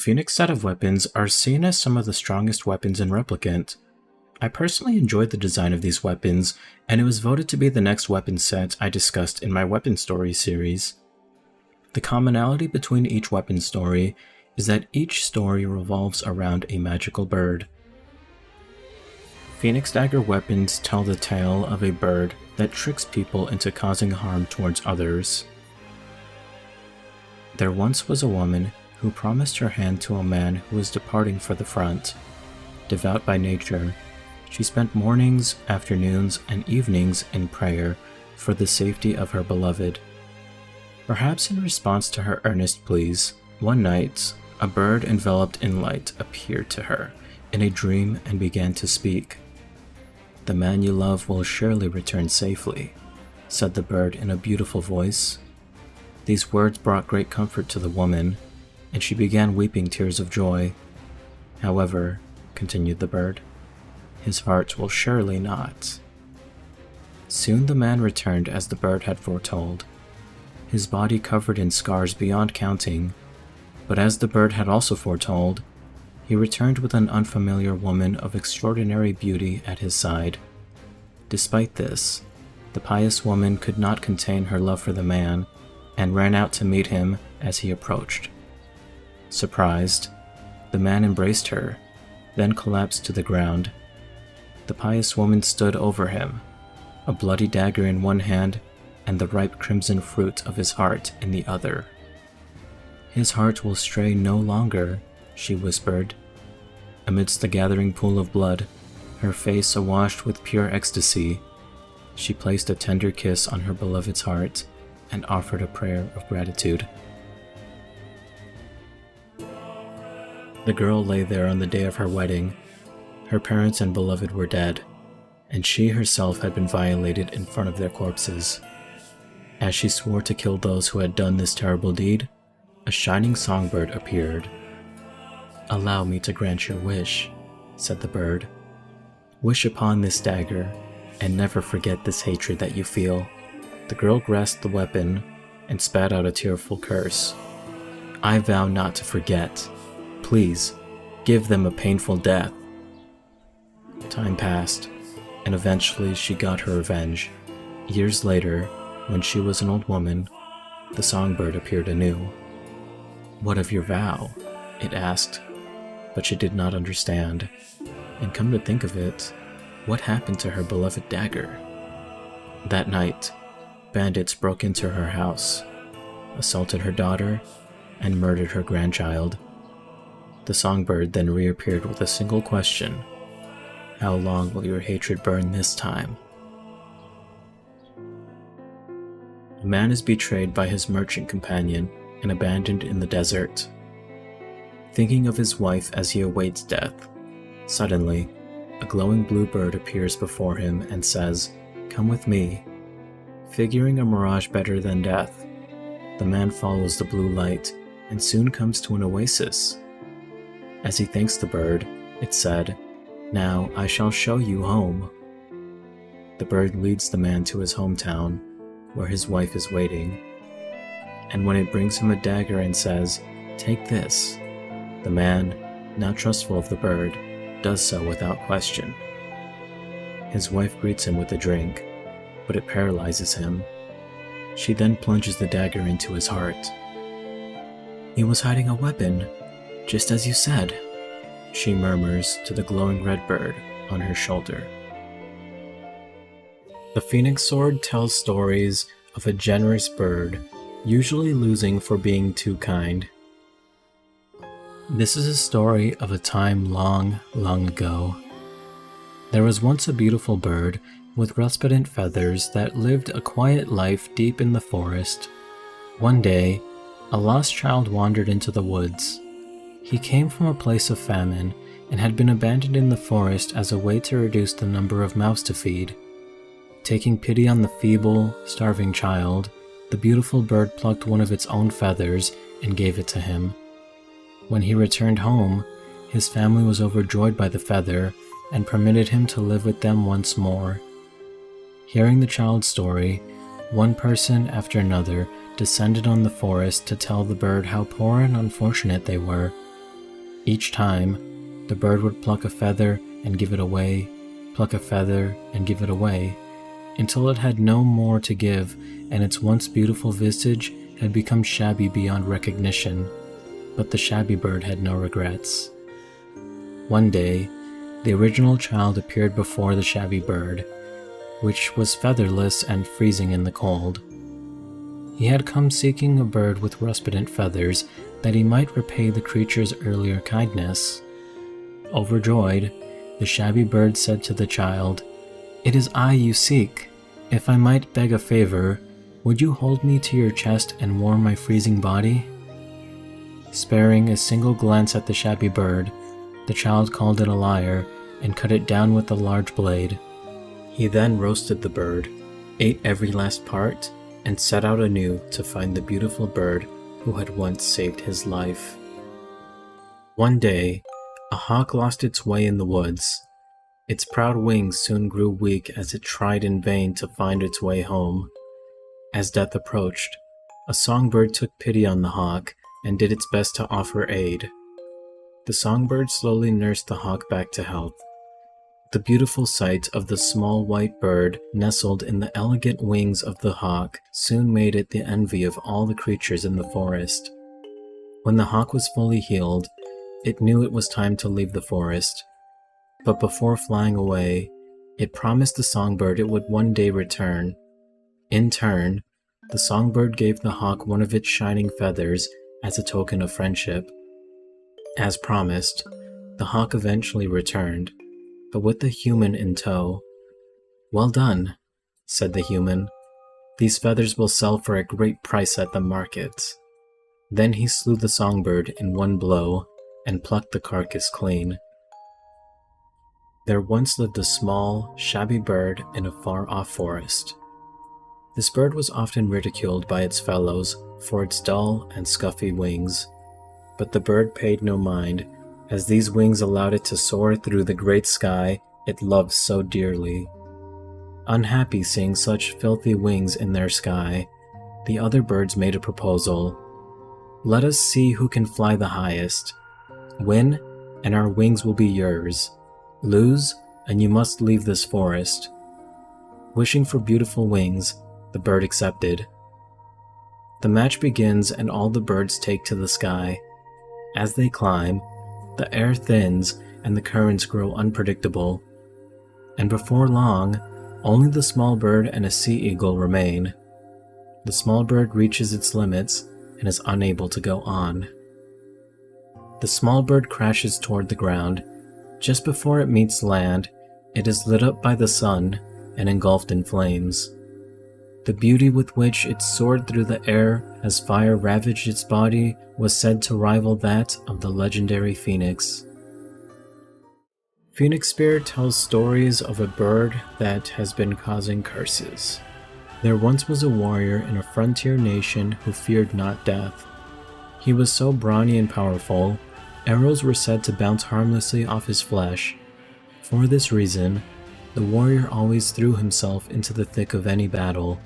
Phoenix set of weapons are seen as some of the strongest weapons in Replicant. I personally enjoyed the design of these weapons, and it was voted to be the next weapon set I discussed in my Weapon Stories series. The commonality between each weapon story is that each story revolves around a magical bird. Phoenix Dagger weapons tell the tale of a bird that tricks people into causing harm towards others. There once was a woman who promised her hand to a man who was departing for the front. Devout by nature, she spent mornings, afternoons, and evenings in prayer for the safety of her beloved. Perhaps in response to her earnest pleas, one night, a bird enveloped in light appeared to her in a dream and began to speak. "The man you love will surely return safely," said the bird in a beautiful voice. These words brought great comfort to the woman, and she began weeping tears of joy. "However," continued the bird, "his heart will surely not." Soon the man returned as the bird had foretold, his body covered in scars beyond counting, but as the bird had also foretold, he returned with an unfamiliar woman of extraordinary beauty at his side. Despite this, the pious woman could not contain her love for the man and ran out to meet him as he approached. Surprised, the man embraced her, then collapsed to the ground. The pious woman stood over him, a bloody dagger in one hand and the ripe crimson fruit of his heart in the other. "His heart will stray no longer," she whispered. Amidst the gathering pool of blood, her face awash with pure ecstasy, she placed a tender kiss on her beloved's heart and offered a prayer of gratitude. The girl lay there on the day of her wedding. Her parents and beloved were dead, and she herself had been violated in front of their corpses. As she swore to kill those who had done this terrible deed, a shining songbird appeared. "Allow me to grant your wish," said the bird. "Wish upon this dagger, and never forget this hatred that you feel." The girl grasped the weapon and spat out a tearful curse. "I vow not to forget. Please, give them a painful death." Time passed, and eventually she got her revenge. Years later, when she was an old woman, the songbird appeared anew. "What of your vow?" it asked, but she did not understand. And come to think of it, what happened to her beloved dagger? That night, bandits broke into her house, assaulted her daughter, and murdered her grandchild. The songbird then reappeared with a single question: "How long will your hatred burn this time?" A man is betrayed by his merchant companion and abandoned in the desert. Thinking of his wife as he awaits death, suddenly, a glowing blue bird appears before him and says, "Come with me." Figuring a mirage better than death, the man follows the blue light and soon comes to an oasis. As he thanks the bird, it said, "Now I shall show you home." The bird leads the man to his hometown, where his wife is waiting. And when it brings him a dagger and says, "Take this," the man, now trustful of the bird, does so without question. His wife greets him with a drink, but it paralyzes him. She then plunges the dagger into his heart. "He was hiding a weapon, just as you said," she murmurs to the glowing red bird on her shoulder. The Phoenix Sword tells stories of a generous bird, usually losing for being too kind. This is a story of a time long, long ago. There was once a beautiful bird with resplendent feathers that lived a quiet life deep in the forest. One day, a lost child wandered into the woods. He came from a place of famine and had been abandoned in the forest as a way to reduce the number of mouths to feed. Taking pity on the feeble, starving child, the beautiful bird plucked one of its own feathers and gave it to him. When he returned home, his family was overjoyed by the feather and permitted him to live with them once more. Hearing the child's story, one person after another descended on the forest to tell the bird how poor and unfortunate they were. Each time, the bird would pluck a feather and give it away, pluck a feather and give it away, until it had no more to give, and its once beautiful visage had become shabby beyond recognition. But the shabby bird had no regrets. One day, the original child appeared before the shabby bird, which was featherless and freezing in the cold. He had come seeking a bird with resplendent feathers, that he might repay the creature's earlier kindness. Overjoyed, the shabby bird said to the child, "It is I you seek. If I might beg a favor, would you hold me to your chest and warm my freezing body?" Sparing a single glance at the shabby bird, the child called it a liar and cut it down with a large blade. He then roasted the bird, ate every last part, and set out anew to find the beautiful bird who had once saved his life. One day, a hawk lost its way in the woods. Its proud wings soon grew weak as it tried in vain to find its way home. As death approached, a songbird took pity on the hawk and did its best to offer aid. The songbird slowly nursed the hawk back to health. The beautiful sight of the small white bird nestled in the elegant wings of the hawk soon made it the envy of all the creatures in the forest. When the hawk was fully healed, it knew it was time to leave the forest. But before flying away, it promised the songbird it would one day return. In turn, the songbird gave the hawk one of its shining feathers as a token of friendship. As promised, the hawk eventually returned, but with the human in tow. "Well done," said the human. "These feathers will sell for a great price at the market." Then he slew the songbird in one blow and plucked the carcass clean. There once lived a small, shabby bird in a far-off forest. This bird was often ridiculed by its fellows for its dull and scuffy wings, but the bird paid no mind, as these wings allowed it to soar through the great sky it loved so dearly. Unhappy seeing such filthy wings in their sky, the other birds made a proposal. "Let us see who can fly the highest. Win, and our wings will be yours. Lose, and you must leave this forest." Wishing for beautiful wings, the bird accepted. The match begins and all the birds take to the sky. As they climb, the air thins and the currents grow unpredictable. And before long, only the small bird and a sea eagle remain. The small bird reaches its limits and is unable to go on. The small bird crashes toward the ground. Just before it meets land, it is lit up by the sun and engulfed in flames. The beauty with which it soared through the air as fire ravaged its body was said to rival that of the legendary phoenix. Phoenix Spear tells stories of a bird that has been causing curses. There once was a warrior in a frontier nation who feared not death. He was so brawny and powerful, arrows were said to bounce harmlessly off his flesh. For this reason, the warrior always threw himself into the thick of any battle.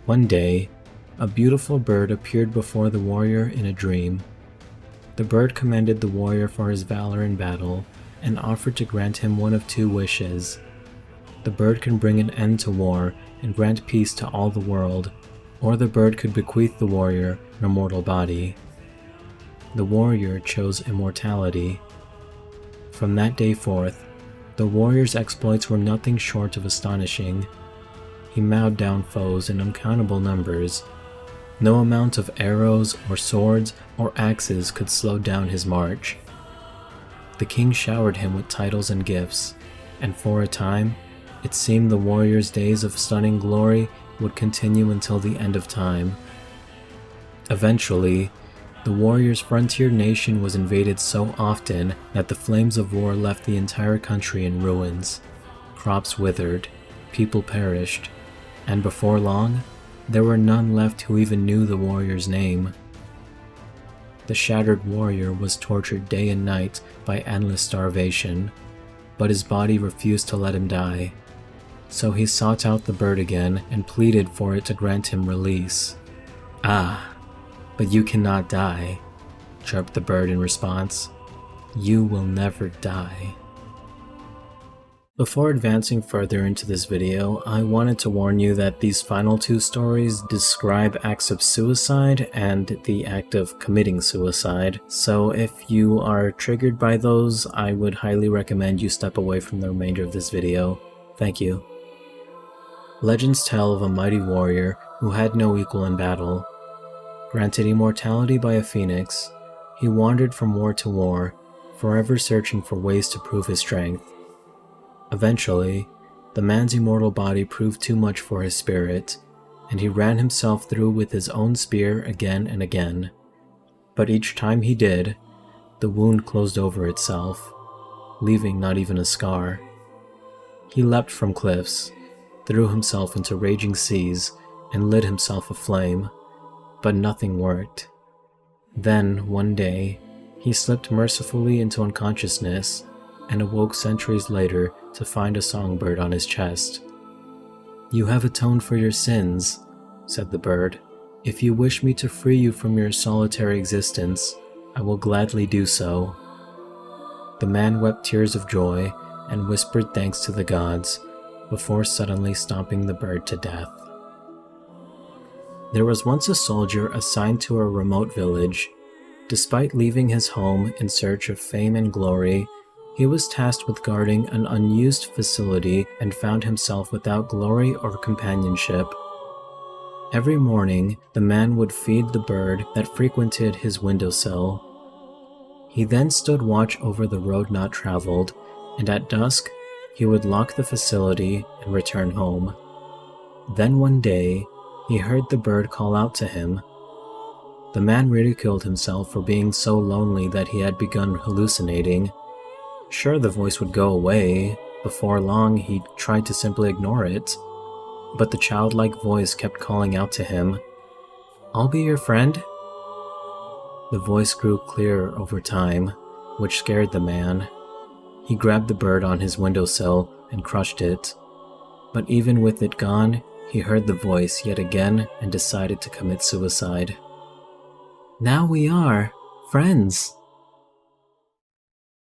One day, a beautiful bird appeared before the warrior in a dream. The bird commended the warrior for his valor in battle and offered to grant him one of two wishes. The bird can bring an end to war and grant peace to all the world, or the bird could bequeath the warrior an immortal body. The warrior chose immortality. From that day forth, the warrior's exploits were nothing short of astonishing. He mowed down foes in uncountable numbers. No amount of arrows or swords or axes could slow down his march. The king showered him with titles and gifts, and for a time, it seemed the warrior's days of stunning glory would continue until the end of time. Eventually, the warrior's frontier nation was invaded so often that the flames of war left the entire country in ruins. Crops withered, people perished, and before long, there were none left who even knew the warrior's name. The shattered warrior was tortured day and night by endless starvation, but his body refused to let him die. So he sought out the bird again and pleaded for it to grant him release. "Ah, but you cannot die," chirped the bird in response. You will never die. Before advancing further into this video, I wanted to warn you that these final two stories describe acts of suicide and the act of committing suicide, so if you are triggered by those, I would highly recommend you step away from the remainder of this video. Thank you. Legends tell of a mighty warrior who had no equal in battle. Granted immortality by a phoenix, he wandered from war to war, forever searching for ways to prove his strength. Eventually, the man's immortal body proved too much for his spirit, and he ran himself through with his own spear again and again. But each time he did, the wound closed over itself, leaving not even a scar. He leapt from cliffs, threw himself into raging seas, and lit himself aflame, but nothing worked. Then, one day, he slipped mercifully into unconsciousness and awoke centuries later to find a songbird on his chest. "You have atoned for your sins," said the bird. "If you wish me to free you from your solitary existence, I will gladly do so." The man wept tears of joy and whispered thanks to the gods, before suddenly stomping the bird to death. There was once a soldier assigned to a remote village. Despite leaving his home in search of fame and glory, he was tasked with guarding an unused facility and found himself without glory or companionship. Every morning, the man would feed the bird that frequented his windowsill. He then stood watch over the road not traveled, and at dusk, he would lock the facility and return home. Then one day, he heard the bird call out to him. The man ridiculed himself for being so lonely that he had begun hallucinating. Sure, the voice would go away. Before long, he tried to simply ignore it. But the childlike voice kept calling out to him, "I'll be your friend." The voice grew clearer over time, which scared the man. He grabbed the bird on his windowsill and crushed it. But even with it gone, he heard the voice yet again and decided to commit suicide. "Now we are friends,"